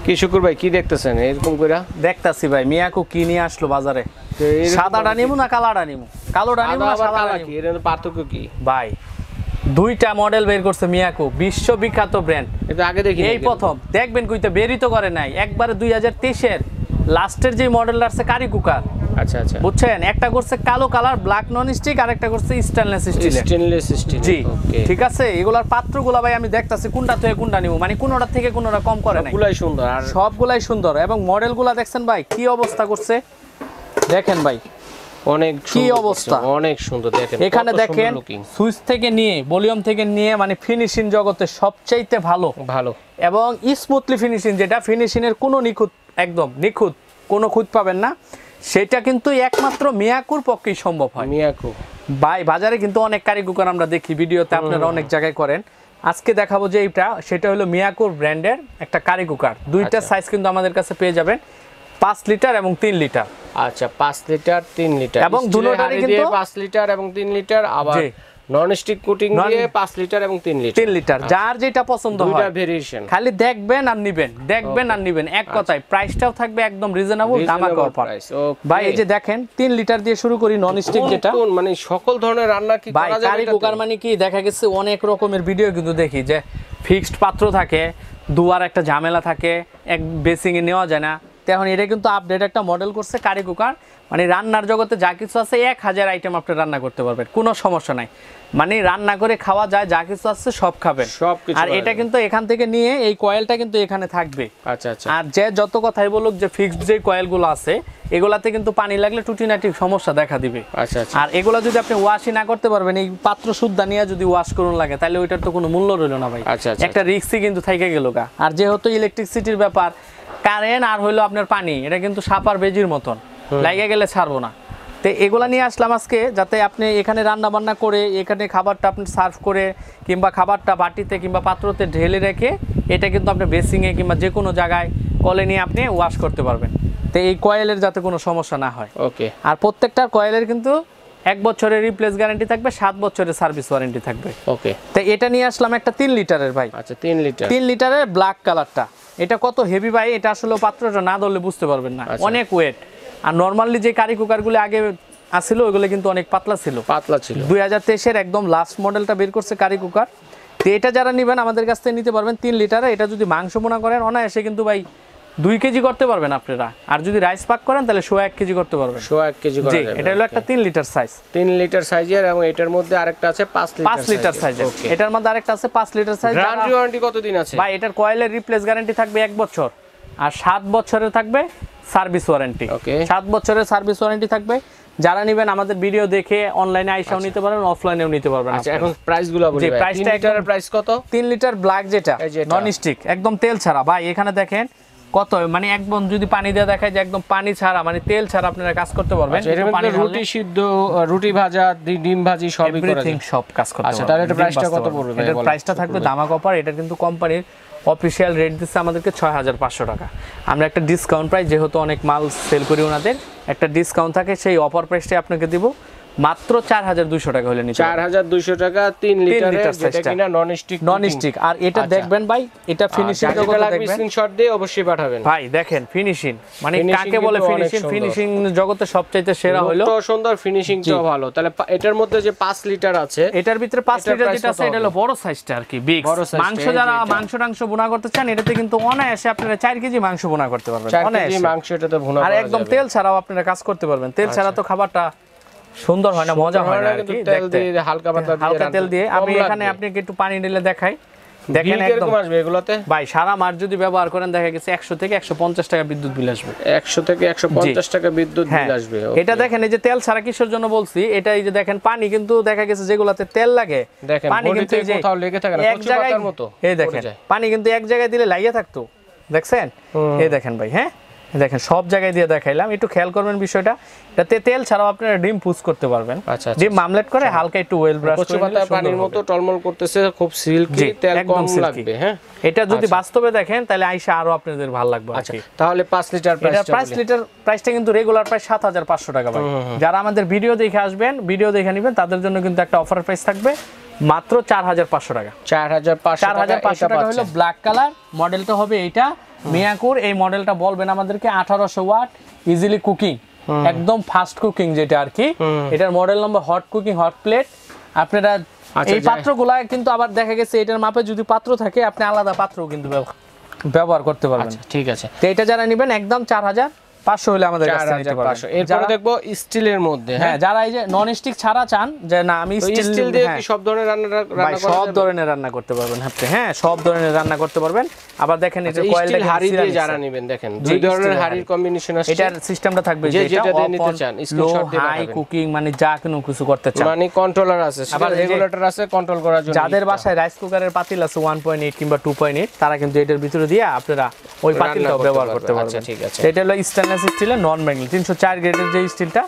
কি শুকুর ভাই কি দেখতেছেন এরকম কইরা? দেখতাছি ভাই মিয়াকো কি নিয়ে আসলো বাজারে। সাদাটা নিমু না কালাটা নিমু? কালোটা নিমু না সাদাটা নিমু? এর পার্থক্য কি ভাই দুইটা মডেল বের করছে মিয়াকো, বিশ্ববিখ্যাত ব্র্যান্ড। এটা আগে দেখি এই প্রথম দেখবেন কইতে বেরই তো করে নাই, একবারে 2023 এর লাস্টের যে মডেলটা আছে কারি কুকার। আচ্ছা আচ্ছা বুঝছেন, একটা করছে কালো কালার ব্ল্যাক নন স্টিক আর একটা করছে স্টেনলেস স্টিল। স্টেনলেস স্টিল, জি ঠিক আছে। এগুলার পাত্রগুলা ভাই আমি দেখতাছি কোনটা থেকে কোনটা নিব, মানে কোনটা থেকে কোনটা কম করে নাই, সবগুলাই সুন্দর আর সবগুলাই সুন্দর। এবং মডেলগুলা দেখছেন ভাই কি অবস্থা করছে, দেখেন ভাই অনেক কি অবস্থা, অনেক সুন্দর। দেখেন এখানে দেখেন সুইচ থেকে নিয়ে ভলিউম থেকে নিয়ে মানে ফিনিশিং জগতে সবচাইতে ভালো ভালো এবং স্মুথলি ফিনিশিং, যেটা ফিনিশিং এর কোনো নিখুঁত, একদম নিখুঁত কোনো খুঁত পাবেন না, সেটা কিন্তু একমাত্র মিয়াকোর পক্ষেই সম্ভব হয়। মিয়াকো ভাই বাজারে কিন্তু অনেক কারি কুকার আমরা দেখি ভিডিওতে, আপনারা অনেক জায়গায় করেন। আজকে দেখাবো যে এইটা, সেটা হলো মিয়াকোর ব্র্যান্ডের একটা কারি কুকার। দুইটা সাইজ কিন্তু আমাদের কাছে পেয়ে যাবেন, 5 লিটার এবং 3 লিটার। আচ্ছা 5 লিটার 3 লিটার এবং দুটোটারই কিন্তু 5 লিটার এবং 3 লিটার, আবার নন স্টিক কোটিং দিয়ে 5 লিটার এবং 3 লিটার। 3 লিটার যার যেটা পছন্দ হয়, দুইটা ভেরিয়েশন, খালি দেখবেন আর নিবেন, দেখবেন আর নিবেন, এক কথায় প্রাইসটাও থাকবে একদম রিজনেবল, ধামাকা অফার। ভাই এই যে দেখেন 3 লিটার দিয়ে শুরু করি, নন স্টিক যেটা মানে সকল ধরনের রান্না কি করা যাবে। কারি কুকার মানে কি দেখা গেছে অনেক রকমের ভিডিও কিন্তু দেখি যে ফিক্সড পাত্র থাকে, দুয়ার একটা ঝামেলা থাকে, এক বেসিং এ নেওয়া যায় না। তখন এটা কিন্তু আপডেট একটা মডেল করছে কারি কুকার, মানে রান্নার জগতে যা কিছু আছে 1000 আইটেম আপনি রান্না করতে পারবেন, কোনো সমস্যা নাই। মানে রান্না করে খাওয়া যায়, যা কিছু আছে সব খাবেন সব কিছু। আর এটা কিন্তু এখান থেকে নিয়ে এই কয়েলটা কিন্তু এখানে থাকবে। আচ্ছা আচ্ছা। আর যে যত কথাই বলুক যে ফিক্সড যে কয়েলগুলো আছে এগুলাতে কিন্তু পানি লাগলে টুটিনাটি সমস্যা দেখা দিবে। আচ্ছা আচ্ছা। আর এগুলা যদি আপনি ওয়াশই না করতে পারবেন, এই পাত্র শুদ্ধা নিয়ে যদি ওয়াশ করুন লাগে, তাহলে ওইটার তো কোনো মূল্য রইল না ভাই। আচ্ছা আচ্ছা। একটা রিস্কই কিন্তু থেকে গেল গা। আর যেহেতু ইলেকট্রিসিটির ব্যাপার, কারেন্ট আর হইলো আপনার পানি, এটা কিন্তু সাপার বেজির মতন, লাগিয়ে গেলে ছাড়বো না। তো এগুলা নিয়ে আসলাম আজকে, যাতে আপনি এখানে রান্না বান্না করে এখানে খাবারটা আপনি সার্ভ করে কিংবা খাবারটা বাটিতে কিংবা পাত্রতে ঢেলে রেখে এটা কিন্তু আপনি বেসিংয়ে কিংবা যে কোনো জায়গায় কলে নিয়ে আপনি ওয়াশ করতে পারবেন। তো এই কয়েলের যাতে কোনো সমস্যা না হয়। ওকে। আর প্রত্যেকটার কয়েলের কিন্তু 1 বছরের রিপ্লেস গ্যারান্টি থাকবে, 7 বছরের সার্ভিস ওয়ারেন্টি থাকবে। ওকে। তো এটা নিয়ে আসলাম একটা 3 লিটারের ভাই। আচ্ছা 3 লিটার, 3 লিটারের ব্ল্যাক কালারটা। এটা কত হেভি ভাই, এটা আসলে পাত্রটা না ধরলে বুঝতে পারবেন না, অনেক ওয়েট। আর নরমালি যে কারি কুকারগুলো আগে আসছিল ওইগুলো কিন্তু অনেক পাতলা ছিল। 2023 এর একদম লাস্ট মডেলটা বের করছে কারি কুকার। তো এটা যারা নেবেন আমাদের কাছ থেকে নিতে পারবেন 3 লিটারে। এটা যদি মাংস বোনা করেন অনায়াসে কিন্তু ভাই 2 কেজি করতে পারবেন আপনারা, আর যদি রাইস পাক করেন তাহলে 1.5 কেজি করতে পারবেন। 1.5 কেজি করা যাবে। এটা হলো একটা 3 লিটার সাইজ, 3 লিটার সাইজের। এবং এটার মধ্যে আরেকটা আছে 5 লিটার সাইজের। এটার মধ্যে আরেকটা আছে 5 লিটার সাইজ। গ্যারান্টি ওয়ারেন্টি কতদিন আছে ভাই? এটার কয়েলের রিপ্লেস গ্যারান্টি থাকবে 1 বছর, আর 7 বছরের থাকবে সার্ভিস ওয়ারেন্টি। 7 বছরের সার্ভিস ওয়ারেন্টি থাকবে। যারা নেবেন আমাদের ভিডিও দেখে অনলাইনে আইসাও নিতে পারবেন, অফলাইনেও নিতে পারবেন। আচ্ছা এখন প্রাইসগুলো বলি ভাই। 3 লিটারের প্রাইস কত? 3 লিটার ব্ল্যাক যেটা নন স্টিক একদম তেল ছাড়া। ভাই এখানে দেখেন কত, মানে একদম যদি পানি দিয়ে দেখায় যে একদম পানি ছাড়া, মানে তেল ছাড়া আপনারা কাজ করতে পারবেন। পানি রুটি সিদ্ধ, রুটি ভাজা, ডিম ভাজি সবই করা যায়, সব কাজ করতে পারবেন। আচ্ছা তাহলে এটা প্রাইসটা কত পড়বে ভাই? এটার প্রাইসটা থাকবে ধামাকা অফার। এটা কিন্তু কোম্পানির অফিশিয়াল রেট দিচ্ছে আমাদেরকে 6500 টাকা। আমরা একটা ডিসকাউন্ট প্রাইস, যেহেতু অনেক মাল সেল করি ওনাদের, একটা ডিসকাউন্ট থাকে, সেই অফার প্রাইসটাই আপনাকে দিব মাত্র 4200 টাকা হলে নিতে। 4200 টাকা 3 লিটারের, যেটা কিনা নন স্টিক। আর এটা দেখবেন ভাই, এটা ফিনিশিং জগতে দেখবেন, স্ক্রিনশট দিয়ে অবশ্যই পাঠাবেন ভাই। দেখেন ফিনিশিং, মানে কাকে বলে ফিনিশিং, ফিনিশিং জগতে সবচাইতে সেরা হলো। তো সুন্দর ফিনিশিংটাও ভালো। তাহলে এটার মধ্যে যে 5 লিটার আছে, এটার ভিতরে 5 লিটার যেটা আছে এটা হলো বড় সাইজটা আর কি, বিগ মাংস। যারা মাংস বোনা করতে চান, এটাতে কিন্তু অনায়াসে আপনারা 4 কেজি মাংস বোনা করতে পারবেন। 4 কেজি মাংস এটাতে বোনা করা যাবে। আর একদম তেল ছাড়াও আপনারা কাজ করতে পারবেন। তেল ছাড়া তো খাবারটা সুন্দর হয় না, মজা হয় না আর কি। তেল দিয়ে হালকা পাতলা দিয়ে, হালকা তেল দিয়ে। আমি এখানে আপনাকে একটু পানি ঢেলে দেখাই। দেখেন একদম আসবে এগুলাতে ভাই, সারা মাস যদি ব্যবহার করেন দেখা গেছে 100 থেকে 150 টাকা বিদ্যুৎ বিল আসবে। 100 থেকে 150 টাকা বিদ্যুৎ বিল আসবে। এটা দেখেন, এই যে তেল ছাড়া কিসের জন্য বলছি, এটা এই যে দেখেন পানি কিন্তু দেখা গেছে যেগুলাতে তেল লাগে, পানি কিন্তু কোথাও লেগে থাকে না, কচু পাতার মতো। এই দেখেন পানি কিন্তু এক জায়গায় দিলে লাগিয়ে থাকতো, দেখছেন? এই দেখেন ভাই, হ্যাঁ দেখেন সব জায়গায় দিয়ে দেখাইলাম, একটু খেয়াল করবেন বিষয়টা। এটাতে তেল ছাড়াও আপনারা ডিম পুশ করতে পারবেন। ডিম মামলেট করে হালকা একটু ওয়েল ব্রাশ করে নিলে পানির মতো টলমল করতেছে, খুব সিল্কি, তেল কম লাগবে। হ্যাঁ, এটা যদি বাস্তবে দেখেন তাহলে আইসা আরো আপনাদের ভালো লাগবে। আচ্ছা তাহলে 5 লিটার প্রাইস, এটা 5 লিটার প্রাইসটা কিন্তু রেগুলার প্রাইস 7500 টাকা ভাই। যারা আমাদের ভিডিও দেখে আসবেন, ভিডিও দেখে নেবেন, তাদের জন্য কিন্তু একটা অফার প্রাইস থাকবে মাত্র 4500 টাকা। 4500 টাকা হলো ব্ল্যাক কালার, মডেলটা হবে এইটা। মিয়াকুর এই মডেলটা বলবেন আমাদেরকে 1800 ওয়াট ইজিলি কুকিং, একদম ফাস্ট কুকিং যেটা আর কি। এটার model number hot cooking hot plate. আপনারা এই পাত্রগুলা কিন্তু আবার দেখা গেছে এটার মাপে যদি পাত্র থাকে আপনি আলাদা পাত্রও কিন্তু ব্যবহার করতে পারবেন। ঠিক আছে, তো এটা যারা নেবেন একদম 4500 হলে আমাদের কাছে নিতে পারবেন। এরপর দেখবো স্টিলের মধ্যে, হ্যাঁ যারা এই যে নন স্টিক ছাড়া চান যে না আমি স্টিল দিয়ে কি সব ধরনের রান্না সব ধরনের রান্না করতে পারবেন আপনি, হ্যাঁ সব ধরনের রান্না করতে পারবেন। আবার দেখেন এটা কয়েলটা হাড়ি দিয়ে যারা নেবেন দেখেন দুই ধরনের হাড়ির কম্বিনেশন আছে। এটার সিস্টেমটা থাকবে যে যেটা নিতে চান স্ক্রিনশট দিয়ে হাই কুকিং মানে যা কোনো কিছু করতে চান, মানে কন্ট্রোলার আছে, আবার রেগুলেটর আছে কন্ট্রোল করার জন্য। যাদের বাসায় রাইস কুকারের পাতিল আছে 1.8 কিংবা 2.8 তারা কিন্তু এটার ভিতরে দিয়ে আপনারা ওই পাতিলটাও ব্যবহার করতে পারবেন। আচ্ছা ঠিক আছে, এটা হলো স্টেনলেস স্টিলের নন ম্যাগনেট 304 গ্রেডের যে স্টিলটা,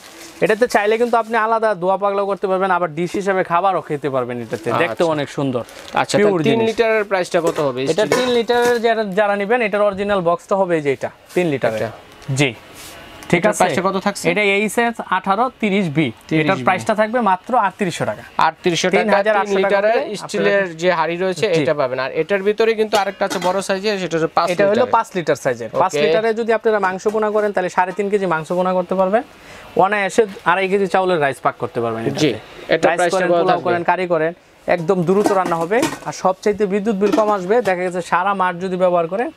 এটাতে চাইলে কিন্তু আপনি আলাদা দোয়া পাগলাও করতে পারবেন, আবার ডিশ হিসেবে খাবারও খেতে পারবেন। এটাতে দেখতে অনেক সুন্দর। আচ্ছা 3 লিটারের প্রাইসটা কত হবে? এটা 3 লিটারের যারা নেবেন এটার অরিজিনাল বক্সটা হবে যে এটা 3 লিটারের। জি ঠিক আছে, প্রাইসটা কত থাকছে? এটা এইচএস 1830B, এটার প্রাইসটা থাকবে মাত্র 3800 টাকা। 3800 টাকা 3 লিটারের স্টিলের যে হাড়ি রয়েছে এটা পাবেন। আর এটার ভিতরে কিন্তু আরেকটা আছে বড় সাইজের, সেটা হলো 5 লিটার। এটা হলো 5 লিটার সাইজের। 5 লিটারে যদি আপনারা মাংস বোনা করেন তাহলে 3.5 কেজি মাংস বোনা করতে পারবেন, অনায়াসে 2.5 কেজি চাউলের রাইস পাক করতে পারবেন। জি এটা প্রাইসটা পোলাও করেন কারি করেন একদম দ্রুত রান্না হবে। আর সবচাইতে বিদ্যুৎ বিল কম আসবে, দেখা গেছে সারা মাস যদি ব্যবহার করেন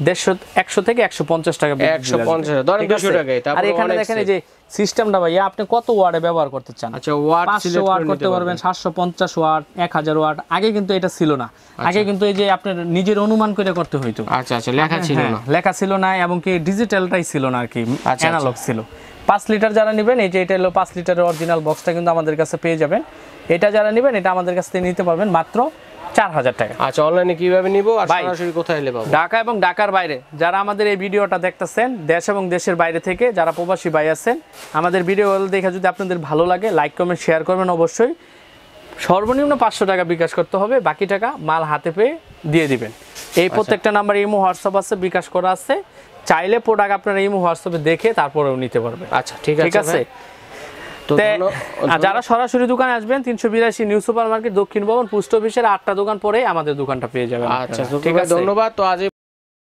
150 থেকে 150 টাকা, 150 ধরেন 200 টাকায়। আর এখানে দেখেন এই যে সিস্টেমটা ভাইয়া আপনি কত ওয়াটে ব্যবহার করতে চান। আচ্ছা ওয়াট 500 ওয়াট করতে পারবেন, 750 ওয়াট, 1000 ওয়াট। আগে কিন্তু এটা ছিল না, আগে কিন্তু এই যে আপনার নিজের অনুমান করে করতে হইতো। আচ্ছা আচ্ছা লেখা ছিল না, লেখা ছিল না, এবং কি ডিজিটালটাই ছিল না আর কি, অ্যানালগ ছিল। 5 লিটার যারা নেবেন এই যে এটা হলো 5 লিটারের অরিজিনাল বক্সটা কিন্তু আমাদের কাছে পেয়ে যাবেন। এটা যারা নেবেন এটা আমাদের কাছ থেকে নিতে পারবেন মাত্র 4000 টাকা। আচ্ছা অনলাইনে কিভাবে নিব আর সরাসরি কোথায় এলে পাবো? ঢাকা এবং ঢাকার বাইরে যারা আমাদের এই ভিডিওটা দেখতেছেন, দেশ এবং দেশের বাইরে থেকে যারা প্রবাসী ভাই আছেন, আমাদের ভিডিও দেখে যদি আপনাদের ভালো লাগে লাইক কমেন্ট শেয়ার করবেন অবশ্যই। সর্বনিম্ন 500 টাকা বিকাশ করতে হবে, বাকি টাকা মাল হাতে পেয়ে দিয়ে দিবেন। এই প্রত্যেকটা নাম্বারে ইমো হোয়াটসঅ্যাপ আছে, বিকাশ করা আছে, চাইলে প্রোডাক্ট আপনারা ইমো হোয়াটসঅ্যাপে দেখে তারপরেও নিতে পারবেন। আচ্ছা ঠিক আছে। যারা সরাসরি দোকানে আসবেন 382 নিউ সুপার মার্কেট দক্ষিণ ভবন পোস্ট অফিসের 8টা দোকান পরে আমাদের দোকানটা পেয়ে যাবেন। আচ্ছা ঠিক আছে, ধন্যবাদ। তো আজ